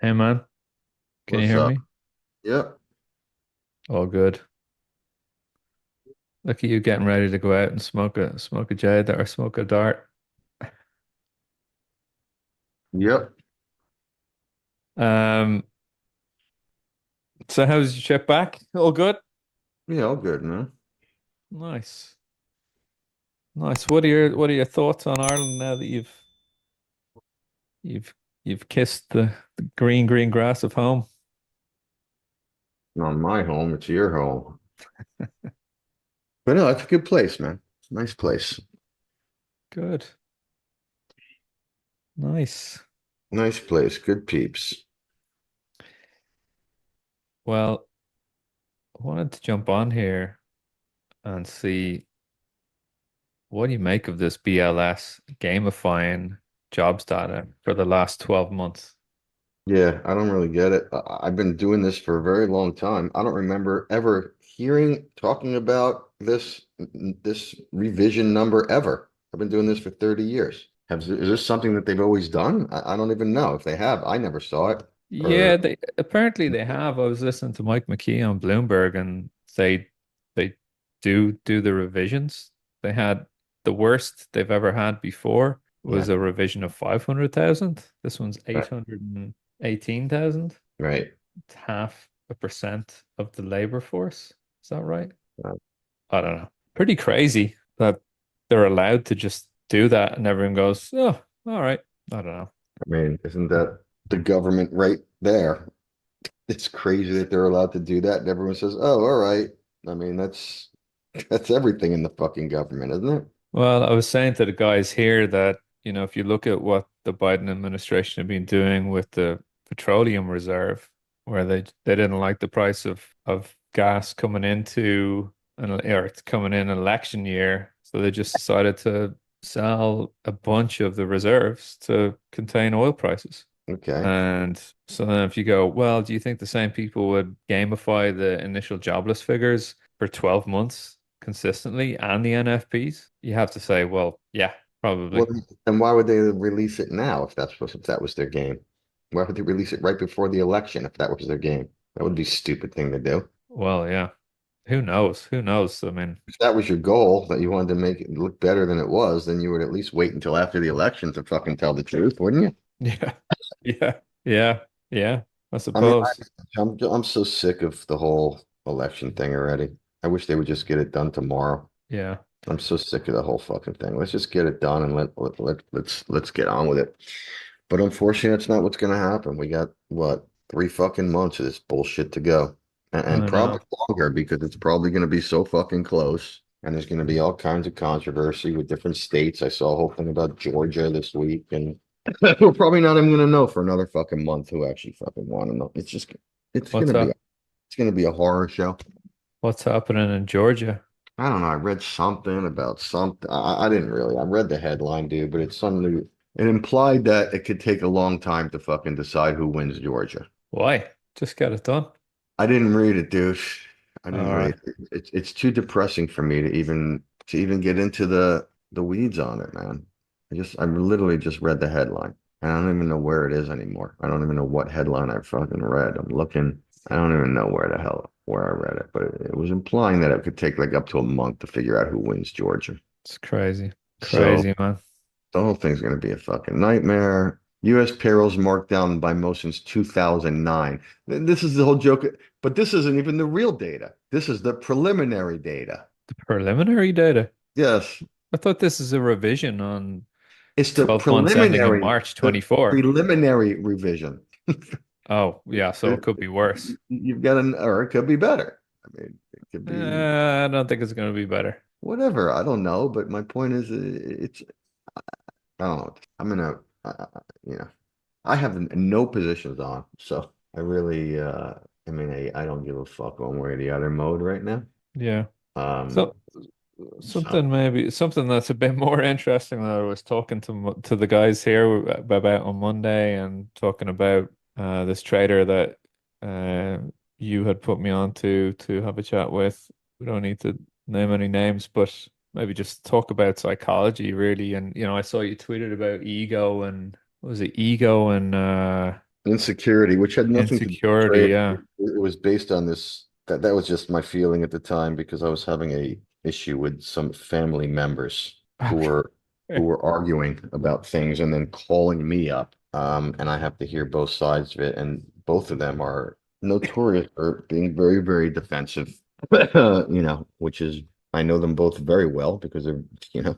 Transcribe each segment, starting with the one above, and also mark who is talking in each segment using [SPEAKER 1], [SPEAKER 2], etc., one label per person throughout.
[SPEAKER 1] Hey man, can you
[SPEAKER 2] What's
[SPEAKER 1] hear
[SPEAKER 2] up?
[SPEAKER 1] me?
[SPEAKER 2] Yep.
[SPEAKER 1] All good. Look at you getting ready to go out and smoke a J or smoke a dart.
[SPEAKER 2] Yep.
[SPEAKER 1] Um, so how's your trip back? All good?
[SPEAKER 2] Yeah, all good, man.
[SPEAKER 1] Nice. Nice. What are your thoughts on Ireland now that you've you've kissed the green grass of home?
[SPEAKER 2] Not my home, it's your home. But no, it's a good place, man. Nice place.
[SPEAKER 1] Good. Nice.
[SPEAKER 2] Nice place. Good peeps.
[SPEAKER 1] Well, I wanted to jump on here and see what do you make of this BLS gamifying jobs data for the last 12 months?
[SPEAKER 2] Yeah, I don't really get it. I've been doing this for a very long time. I don't remember ever talking about this revision number ever. I've been doing this for 30 years. Is this something that they've always done? I don't even know. If they have, I never saw it.
[SPEAKER 1] Yeah,
[SPEAKER 2] Or
[SPEAKER 1] they apparently they have. I was listening to Mike McKee on Bloomberg, and they do the revisions. They had the worst they've ever had before
[SPEAKER 2] yeah,
[SPEAKER 1] was a revision of 500,000. This one's
[SPEAKER 2] right.
[SPEAKER 1] 818,000.
[SPEAKER 2] Right.
[SPEAKER 1] It's half a percent of the labor force. Is that right?
[SPEAKER 2] Uh,
[SPEAKER 1] I don't know. Pretty crazy that they're allowed to just do that, and everyone goes, "Oh, all right." I don't know.
[SPEAKER 2] I mean, isn't that the government right there? It's crazy that they're allowed to do that, and everyone says, "Oh, all right." I mean, that's everything in the fucking government, isn't it?
[SPEAKER 1] Well, I was saying to the guys here that, if you look at what the Biden administration have been doing with the petroleum reserve, where they didn't like the price of gas coming into or it's coming in an election year, so they just decided to sell a bunch of the reserves to contain oil prices.
[SPEAKER 2] Okay.
[SPEAKER 1] And so then if you go, well, do you think the same people would gamify the initial jobless figures for 12 months consistently and the NFPs? You have to say, well, yeah,
[SPEAKER 2] Well,
[SPEAKER 1] probably.
[SPEAKER 2] then why would they release it now if that was their game? Why would they release it right before the election if that was their game? That would be a stupid thing to do.
[SPEAKER 1] Well, yeah. Who knows? Who knows? I mean,
[SPEAKER 2] If that was your goal, that you wanted to make it look better than it was, then you would at least wait until after the election to fucking tell the truth, wouldn't you?
[SPEAKER 1] yeah, yeah, yeah, yeah, I
[SPEAKER 2] I mean,
[SPEAKER 1] suppose.
[SPEAKER 2] I'm so sick of the whole election thing already. I wish they would just get it done tomorrow.
[SPEAKER 1] Yeah,
[SPEAKER 2] I'm so sick of the whole fucking thing. Let's just get it done and let's get on with it. But unfortunately, that's not what's gonna happen. We got what 3 fucking months of this bullshit to go, and
[SPEAKER 1] I
[SPEAKER 2] probably
[SPEAKER 1] know.
[SPEAKER 2] longer because it's probably gonna be so fucking close. And there's gonna be all kinds of controversy with different states. I saw a whole thing about Georgia this week, and we're probably not even gonna know for another fucking month who actually fucking want to know. It's
[SPEAKER 1] What's
[SPEAKER 2] gonna be
[SPEAKER 1] up?
[SPEAKER 2] it's gonna be a horror show.
[SPEAKER 1] What's happening in Georgia?
[SPEAKER 2] I don't know. I read something about something. I didn't really. I read the headline, dude, but it's something. It implied that it could take a long time to fucking decide who wins Georgia.
[SPEAKER 1] Why? Just get it done.
[SPEAKER 2] I didn't read it, dude. I didn't
[SPEAKER 1] All right.
[SPEAKER 2] read it. It's too depressing for me to even get into the weeds on it, man. I literally just read the headline. And I don't even know where it is anymore. I don't even know what headline I fucking read. I'm looking. I don't even know where I read it, but it was implying that it could take like up to a month to figure out who wins Georgia.
[SPEAKER 1] It's crazy.
[SPEAKER 2] So
[SPEAKER 1] Crazy, man.
[SPEAKER 2] the whole thing's going to be a fucking nightmare. U.S. payrolls marked down by most since 2009. This is the whole joke, but this isn't even the real data. This is the preliminary data.
[SPEAKER 1] The preliminary data.
[SPEAKER 2] Yes,
[SPEAKER 1] I thought this is a revision on
[SPEAKER 2] it's
[SPEAKER 1] 12 months ending in March
[SPEAKER 2] the
[SPEAKER 1] 24.
[SPEAKER 2] preliminary revision.
[SPEAKER 1] Oh, yeah, so it could be worse.
[SPEAKER 2] You've got or it could be better. I mean, it could be
[SPEAKER 1] I don't think it's going to be better.
[SPEAKER 2] whatever. I don't know, but my point is, I don't know. I'm in a, you know, I have no positions on, so I really, I mean, I don't give a fuck one way or the other mode right now.
[SPEAKER 1] Yeah.
[SPEAKER 2] Um,
[SPEAKER 1] So
[SPEAKER 2] so
[SPEAKER 1] something that's a bit more interesting that I was talking to the guys here about on Monday and talking about this trader that uh you had put me on to have a chat with. We don't need to name any names, but maybe just talk about psychology really. And I saw you tweeted about ego and what was it ego and
[SPEAKER 2] insecurity, which had nothing to do with
[SPEAKER 1] insecurity.
[SPEAKER 2] trade.
[SPEAKER 1] Yeah.
[SPEAKER 2] It was based on this. That was just my feeling at the time because I was having a issue with some family members who were who
[SPEAKER 1] Okay.
[SPEAKER 2] were arguing about things and then calling me up. And I have to hear both sides of it, and both of them are notorious for being very, very defensive. Which is I know them both very well because they're, you know,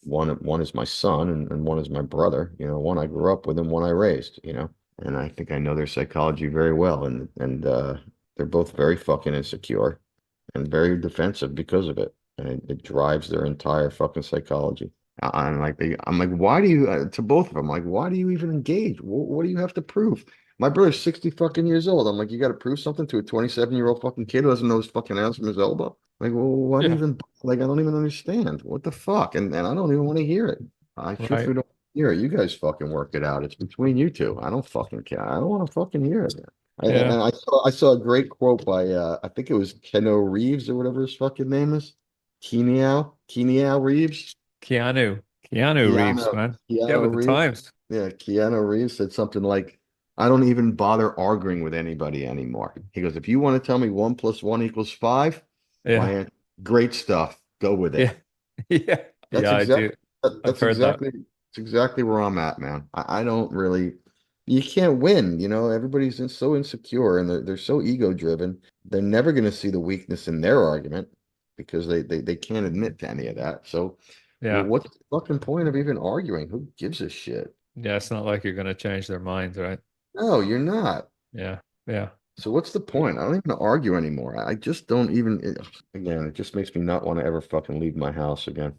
[SPEAKER 2] one is my son and one is my brother. One I grew up with and one I raised. And I think I know their psychology very well, and they're both very fucking insecure and very defensive because of it, and it drives their entire fucking psychology. I'm like, why do you to both of them? Like, why do you even engage? What do you have to prove? My brother's 60 fucking years old. I'm like, you got to prove something to a 27-year-old fucking kid who doesn't know his fucking hands from his elbow. Like, well, why do you
[SPEAKER 1] Yeah.
[SPEAKER 2] even like? I don't even understand what the fuck, and I don't even want to hear it. I
[SPEAKER 1] Right.
[SPEAKER 2] truthfully don't hear it. You guys fucking work it out. It's between you two. I don't fucking care. I don't want to fucking hear it. And
[SPEAKER 1] Yeah.
[SPEAKER 2] I saw a great quote by I think it was Keno Reeves or whatever his fucking name is. Keanu Reeves.
[SPEAKER 1] Keanu. Keanu Reeves,
[SPEAKER 2] Keanu
[SPEAKER 1] man. Get
[SPEAKER 2] Keanu
[SPEAKER 1] with the
[SPEAKER 2] Reeves.
[SPEAKER 1] times.
[SPEAKER 2] Yeah, Keanu Reeves said something like, I don't even bother arguing with anybody anymore. He goes, if you want to tell me 1 + 1 = 5, my
[SPEAKER 1] Yeah.
[SPEAKER 2] answer, great stuff. Go with it.
[SPEAKER 1] Yeah. Yeah.
[SPEAKER 2] That's
[SPEAKER 1] Yeah, I
[SPEAKER 2] exactly
[SPEAKER 1] do. I've
[SPEAKER 2] that's
[SPEAKER 1] heard that.
[SPEAKER 2] exactly where I'm at, man. I don't really you can't win, everybody's so insecure and they're so ego driven. They're never going to see the weakness in their argument because they can't admit to any of that. So, well,
[SPEAKER 1] Yeah.
[SPEAKER 2] what's the fucking point of even arguing? Who gives a shit?
[SPEAKER 1] Yeah. It's not like you're going to change their minds, right?
[SPEAKER 2] No, you're not.
[SPEAKER 1] Yeah. Yeah.
[SPEAKER 2] So what's the point? I don't even argue anymore. I just don't even, again, it just makes me not want to ever fucking leave my house again.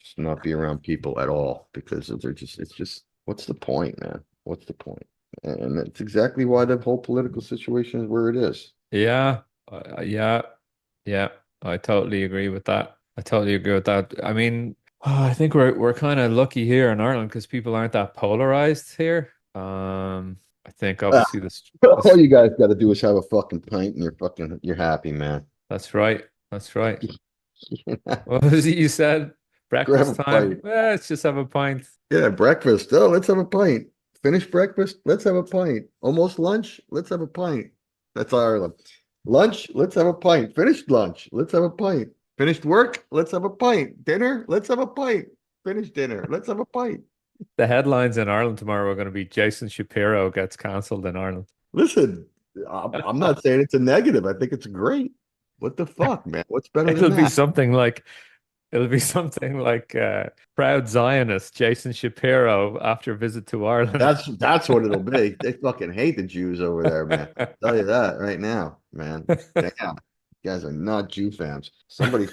[SPEAKER 2] Just not be around people at all because it's just, what's the point, man? What's the point? And that's exactly why the whole political situation is where it is.
[SPEAKER 1] Yeah. Yeah. Yeah. I totally agree with that. I totally agree with that. I mean, I think we're kind of lucky here in Ireland because people aren't that polarized here. I think
[SPEAKER 2] Ah,
[SPEAKER 1] obviously
[SPEAKER 2] all
[SPEAKER 1] this
[SPEAKER 2] you guys got to do is have a fucking pint and you're happy, man.
[SPEAKER 1] that's right. That's right. What was it you said?
[SPEAKER 2] Grab
[SPEAKER 1] Breakfast
[SPEAKER 2] a
[SPEAKER 1] time?
[SPEAKER 2] pint.
[SPEAKER 1] Let's just have a pint.
[SPEAKER 2] Yeah, breakfast. Oh, let's have a pint. Finish breakfast. Let's have a pint. Almost lunch. Let's have a pint. That's Ireland. Lunch. Let's have a pint. Finished lunch. Let's have a pint. Finished work. Let's have a pint. Dinner. Let's have a pint. Finished dinner. Let's have a pint.
[SPEAKER 1] The headlines in Ireland tomorrow are going to be Jason Shapiro gets cancelled in Ireland.
[SPEAKER 2] Listen, I'm not saying it's a negative. I think it's great. What the fuck, man? What's better than
[SPEAKER 1] It'll be
[SPEAKER 2] that?
[SPEAKER 1] something like it'll be something like proud Zionist Jason Shapiro after visit to Ireland.
[SPEAKER 2] That's what it'll be. They fucking hate the Jews over there, man. Tell you that right now, man. Damn, you guys are not Jew fans. Somebody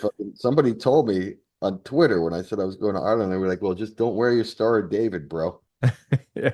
[SPEAKER 2] told me on Twitter when I said I was going to Ireland, they were like, "Well, just don't wear your Star of David, bro."
[SPEAKER 1] Yeah.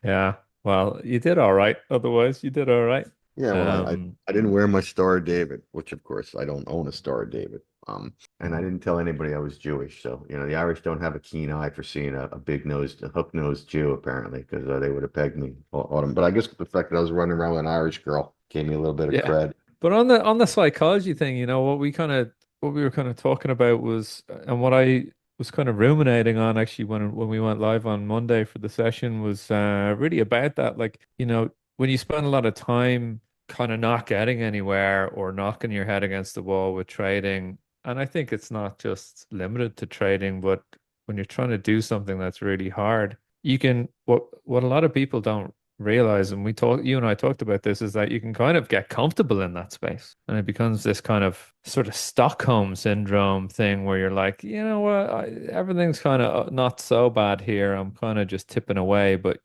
[SPEAKER 1] Yeah. Well, you did all right. Otherwise, you did all right.
[SPEAKER 2] Yeah, well,
[SPEAKER 1] Um,
[SPEAKER 2] I didn't wear my Star of David, which of course I don't own a Star of David. And I didn't tell anybody I was Jewish. So, the Irish don't have a keen eye for seeing a big-nosed, a hook-nosed Jew, apparently, because they would have pegged me on them. But I guess the fact that I was running around with an Irish girl gave me a little bit of
[SPEAKER 1] yeah.
[SPEAKER 2] cred.
[SPEAKER 1] But on the psychology thing, what we were kind of talking about was and what I was kind of ruminating on actually when we went live on Monday for the session was really about that. Like, when you spend a lot of time kind of not getting anywhere or knocking your head against the wall with trading, and I think it's not just limited to trading, but when you're trying to do something that's really hard, you can what a lot of people don't realize, and you and I talked about this, is that you can kind of get comfortable in that space. And it becomes this kind of sort of Stockholm syndrome thing where you're like, you know what, everything's kind of not so bad here. I'm kind of just tipping away. But,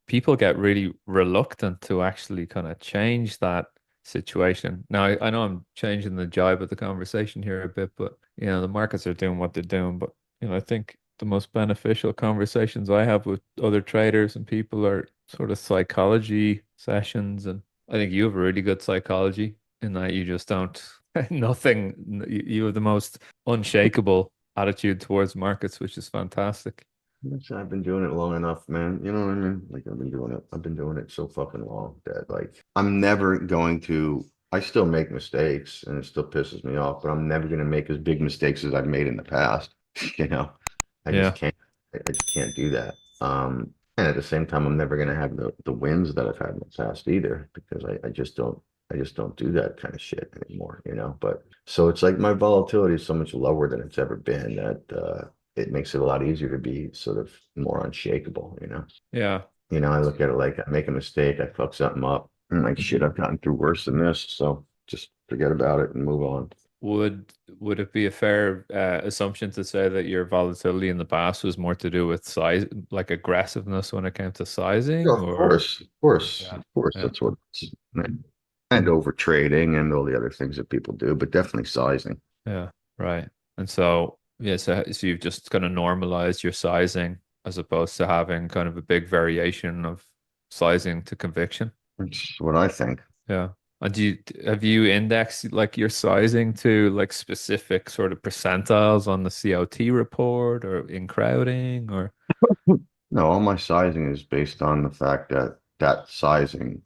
[SPEAKER 1] people get really reluctant to actually kind of change that situation. Now, I know I'm changing the jibe of the conversation here a bit, but, the markets are doing what they're doing. But, I think the most beneficial conversations I have with other traders and people are sort of psychology sessions. And I think you have a really good psychology in that you just don't, nothing, you have the most unshakable attitude towards markets, which is fantastic.
[SPEAKER 2] I've been doing it long enough, man. You know what I mean? Like I've been doing it so fucking long that like I'm never going to I still make mistakes and it still pisses me off, but I'm never going to make as big mistakes as I've made in the past. You know, I just
[SPEAKER 1] Yeah.
[SPEAKER 2] can't I just can't do that. And at the same time, I'm never going to have the wins that I've had in the past either, because I just don't do that kind of shit anymore, you know. But so it's like my volatility is so much lower than it's ever been that it makes it a lot easier to be sort of more unshakable, you know.
[SPEAKER 1] Yeah.
[SPEAKER 2] You know, I look at it like I make a mistake, I fuck something up, and like shit, I've gotten through worse than this, so just forget about it and move on.
[SPEAKER 1] Would it be a fair assumption to say that your volatility in the past was more to do with size, like aggressiveness when it came to
[SPEAKER 2] Yeah,
[SPEAKER 1] sizing,
[SPEAKER 2] of
[SPEAKER 1] or
[SPEAKER 2] course, of course,
[SPEAKER 1] yeah,
[SPEAKER 2] of course,
[SPEAKER 1] yeah,
[SPEAKER 2] that's what it's, and over trading and all the other things that people do, but definitely sizing.
[SPEAKER 1] yeah, right. And so yeah, so you've just kind of normalized your sizing as opposed to having kind of a big variation of sizing to conviction.
[SPEAKER 2] That's what I think.
[SPEAKER 1] Yeah. And have you indexed like your sizing to like specific sort of percentiles on the COT report or in crowding or
[SPEAKER 2] No, all my sizing is based on the fact that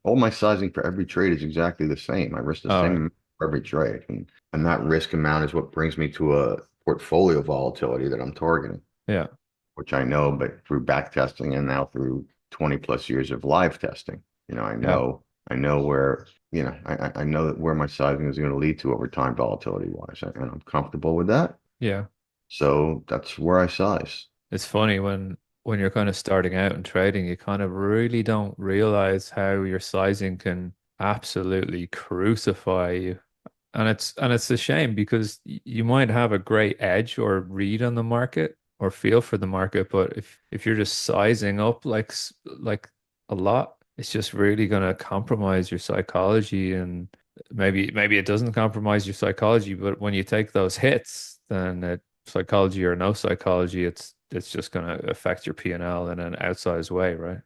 [SPEAKER 2] all my sizing for every trade is exactly the same. I risk the
[SPEAKER 1] all
[SPEAKER 2] same
[SPEAKER 1] right.
[SPEAKER 2] amount for every trade. And that risk amount is what brings me to a portfolio volatility that I'm targeting,
[SPEAKER 1] Yeah.
[SPEAKER 2] which I know, but through back testing and now through 20 plus years of live testing, you know,
[SPEAKER 1] Yeah.
[SPEAKER 2] I know where, I know that where my sizing is going to lead to over time volatility wise, and I'm comfortable with that.
[SPEAKER 1] Yeah.
[SPEAKER 2] So that's where I size.
[SPEAKER 1] It's funny when you're kind of starting out in trading, you kind of really don't realize how your sizing can absolutely crucify you. And it's a shame because you might have a great edge or read on the market or feel for the market, but if you're just sizing up like a lot, it's just really going to compromise your psychology. And maybe it doesn't compromise your psychology, but when you take those hits, then psychology or no psychology, it's just going to affect your P&L in an outsized way, right?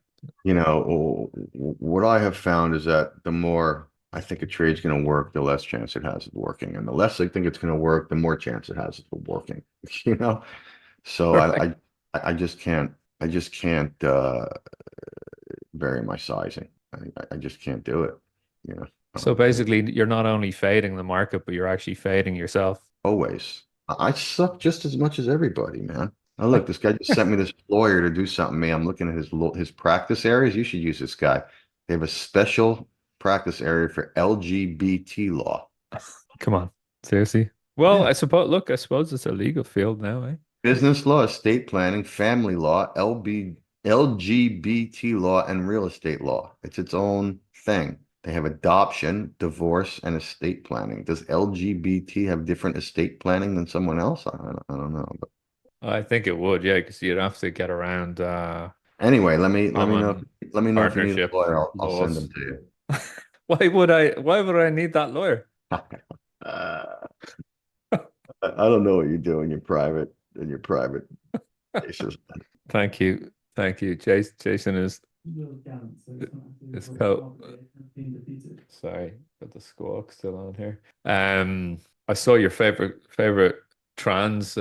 [SPEAKER 2] You know, what I have found is that the more I think a trade's going to work, the less chance it has of working, and the less I think it's going to work, the more chance it has of working. You know, so
[SPEAKER 1] Right.
[SPEAKER 2] I just can't vary my sizing. I just can't do it. You know,
[SPEAKER 1] So basically, you're not only fading the market, but you're actually fading yourself.
[SPEAKER 2] always. I suck just as much as everybody, man. Oh, look, this guy just sent me this lawyer to do something. Me, I'm looking at his practice areas. You should use this guy. They have a special practice area for LGBT law.
[SPEAKER 1] Come on, seriously. Well,
[SPEAKER 2] Yeah.
[SPEAKER 1] I suppose it's a legal field now, eh?
[SPEAKER 2] Business law, estate planning, family law, LGBT law, and real estate law. It's its own thing. They have adoption, divorce, and estate planning. Does LGBT have different estate planning than someone else? I don't know. But
[SPEAKER 1] I think it would, yeah, because you'd have to get around
[SPEAKER 2] anyway,
[SPEAKER 1] common
[SPEAKER 2] let me know if you need a
[SPEAKER 1] partnership
[SPEAKER 2] lawyer. I'll send them
[SPEAKER 1] laws.
[SPEAKER 2] to you.
[SPEAKER 1] Why would I need that lawyer?
[SPEAKER 2] Uh, I don't know what you do in your private cases.
[SPEAKER 1] Thank you. Thank you. Jason is co sorry, got the squawk still on here. I saw your favorite trans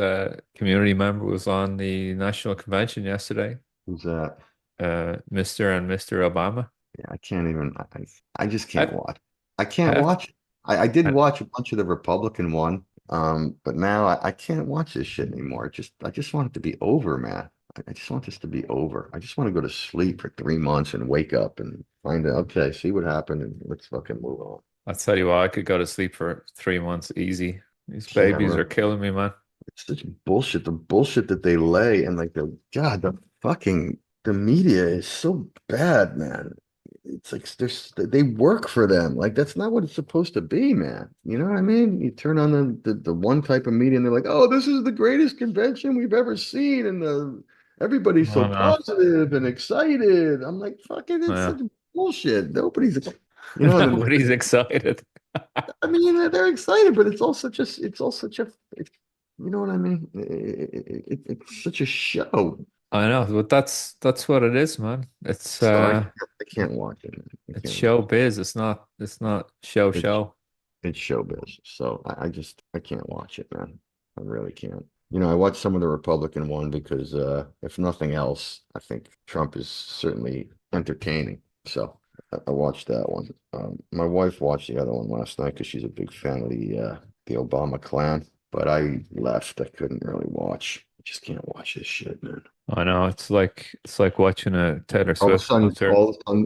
[SPEAKER 1] community member was on the national convention yesterday.
[SPEAKER 2] Who's that?
[SPEAKER 1] Mr. and Mr. Obama.
[SPEAKER 2] Yeah, I can't even. I just can't
[SPEAKER 1] I
[SPEAKER 2] watch. I can't
[SPEAKER 1] I have
[SPEAKER 2] watch. I did
[SPEAKER 1] I,
[SPEAKER 2] watch a bunch of the Republican one, but now I can't watch this shit anymore. I just want it to be over, man. I just want this to be over. I just want to go to sleep for 3 months and wake up and find out. Okay, see what happened, and let's fucking move on.
[SPEAKER 1] I'll tell you what, I could go to sleep for 3 months easy. These
[SPEAKER 2] Yeah,
[SPEAKER 1] babies are killing me, man.
[SPEAKER 2] it's such bullshit. The bullshit that they lay and like the media is so bad, man. It's like they work for them. Like that's not what it's supposed to be, man. You know what I mean? You turn on the one type of media and they're like, "Oh, this is the greatest convention we've ever seen," and everybody's so
[SPEAKER 1] Oh no.
[SPEAKER 2] positive and excited. I'm like, "Fucking, it's
[SPEAKER 1] Yeah.
[SPEAKER 2] such bullshit." Nobody's, you know, and then
[SPEAKER 1] Nobody's excited.
[SPEAKER 2] I mean, they're excited, but it's all such a, you know what I mean? It's such a show.
[SPEAKER 1] I know, but that's what it is, man. It's
[SPEAKER 2] So
[SPEAKER 1] uh
[SPEAKER 2] I can't watch it, man. I
[SPEAKER 1] it's
[SPEAKER 2] can't watch
[SPEAKER 1] show biz. It's not show
[SPEAKER 2] it. It's
[SPEAKER 1] show.
[SPEAKER 2] it's showbiz. So I can't watch it, man. I really can't. You know, I watched some of the Republican one because if nothing else, I think Trump is certainly entertaining. So I watched that one. My wife watched the other one last night because she's a big fan of the Obama clan, but I left. I couldn't really watch. I just can't watch this shit, man.
[SPEAKER 1] I know it's like watching a Taylor
[SPEAKER 2] All of a
[SPEAKER 1] Swift
[SPEAKER 2] sudden,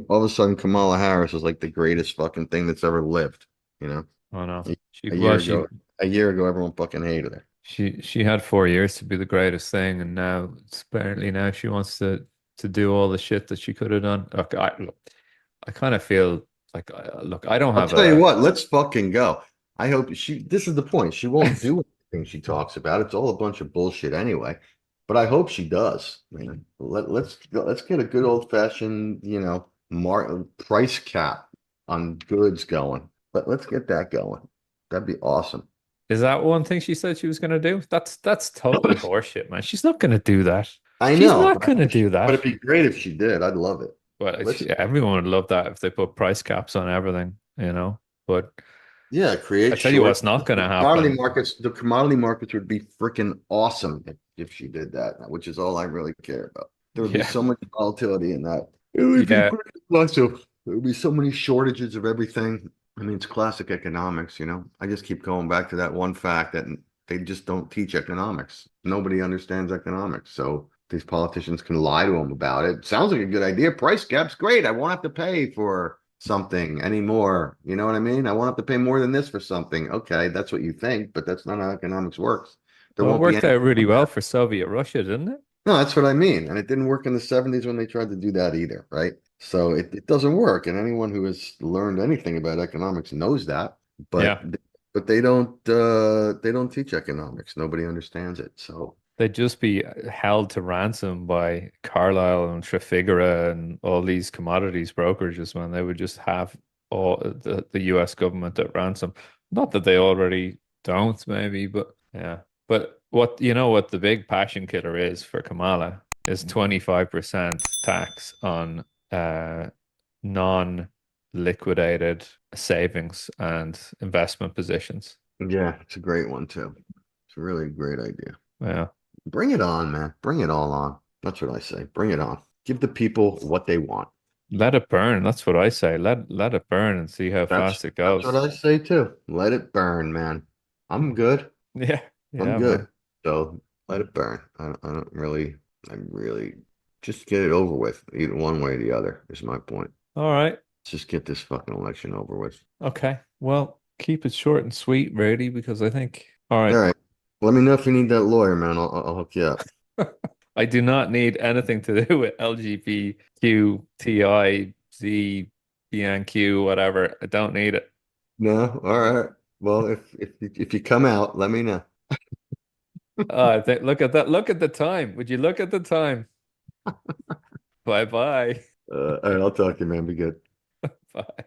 [SPEAKER 1] concert.
[SPEAKER 2] Kamala Harris is like the greatest fucking thing that's ever lived. You know,
[SPEAKER 1] I know.
[SPEAKER 2] a,
[SPEAKER 1] She
[SPEAKER 2] a
[SPEAKER 1] well,
[SPEAKER 2] year
[SPEAKER 1] she
[SPEAKER 2] ago, a year ago, everyone fucking hated her.
[SPEAKER 1] she had 4 years to be the greatest thing, and now it's apparently now she wants to do all the shit that she could have done. Look, I kind of feel like look, I don't
[SPEAKER 2] I'll
[SPEAKER 1] have
[SPEAKER 2] tell you
[SPEAKER 1] a
[SPEAKER 2] what, let's fucking go. I hope this is the point. She won't do anything she talks about. It's all a bunch of bullshit anyway. But I hope she does. Man. Let's get a good old fashioned, price cap on goods going. But let's get that going. That'd be awesome.
[SPEAKER 1] Is that one thing she said she was going to do? That's totally horseshit, man. She's not going to do that.
[SPEAKER 2] I
[SPEAKER 1] She's
[SPEAKER 2] know,
[SPEAKER 1] not
[SPEAKER 2] but I
[SPEAKER 1] going to
[SPEAKER 2] hope
[SPEAKER 1] do
[SPEAKER 2] but
[SPEAKER 1] that.
[SPEAKER 2] it'd be great if she did. I'd love it.
[SPEAKER 1] Well,
[SPEAKER 2] Let's
[SPEAKER 1] everyone would love that if they put price caps on everything, you know. But
[SPEAKER 2] Yeah,
[SPEAKER 1] I
[SPEAKER 2] create
[SPEAKER 1] tell you
[SPEAKER 2] short.
[SPEAKER 1] what's not going to
[SPEAKER 2] Commodity
[SPEAKER 1] happen.
[SPEAKER 2] markets, the commodity markets would be freaking awesome if she did that, which is all I really care about. There would be
[SPEAKER 1] Yeah,
[SPEAKER 2] so much volatility in that. It would be
[SPEAKER 1] yeah.
[SPEAKER 2] freaking awesome. There would be so many shortages of everything. I mean, it's classic economics, you know. I just keep going back to that one fact that they just don't teach economics. Nobody understands economics. So these politicians can lie to them about it. Sounds like a good idea. Price cap's great. I won't have to pay for something anymore. You know what I mean? I won't have to pay more than this for something. Okay, that's what you think, but that's not how economics works. There
[SPEAKER 1] Well, it
[SPEAKER 2] won't be
[SPEAKER 1] worked
[SPEAKER 2] any.
[SPEAKER 1] out really well for Soviet Russia, didn't it?
[SPEAKER 2] No, that's what I mean. And it didn't work in the 70s when they tried to do that either, right? So it doesn't work. And anyone who has learned anything about economics knows that. But
[SPEAKER 1] Yeah.
[SPEAKER 2] but they don't teach economics. Nobody understands it. So
[SPEAKER 1] They'd just be held to ransom by Carlyle and Trafigura and all these commodities brokerages, man. They would just have all the US government at ransom. Not that they already don't, maybe, but yeah. But what the big passion killer is for Kamala is 25% tax on non-liquidated savings and investment positions.
[SPEAKER 2] yeah, it's a great one too. It's a really great idea.
[SPEAKER 1] Yeah.
[SPEAKER 2] Bring it on, man. Bring it all on. That's what I say. Bring it on. Give the people what they want.
[SPEAKER 1] Let it burn. That's what I say. Let it burn and see how fast it
[SPEAKER 2] That's what
[SPEAKER 1] goes.
[SPEAKER 2] I say too. Let it burn, man. I'm good.
[SPEAKER 1] Yeah.
[SPEAKER 2] I'm
[SPEAKER 1] Yeah, man.
[SPEAKER 2] good. So let it burn. I don't really, I really just get it over with. Either one way or the other is my point.
[SPEAKER 1] All right.
[SPEAKER 2] Let's just get this fucking election over with.
[SPEAKER 1] Okay. Well, keep it short and sweet, Brady, because I think all
[SPEAKER 2] All
[SPEAKER 1] right.
[SPEAKER 2] right. Let me know if you need that lawyer, man. I'll hook you up.
[SPEAKER 1] I do not need anything to do with LGBTQTI, BNQ, whatever. I don't need it.
[SPEAKER 2] No? All right. Well, if you come out, let me know.
[SPEAKER 1] I think look at that. Look at the time. Would you look at the time? Bye bye.
[SPEAKER 2] All right, I'll talk to you, man. Be good.
[SPEAKER 1] Bye.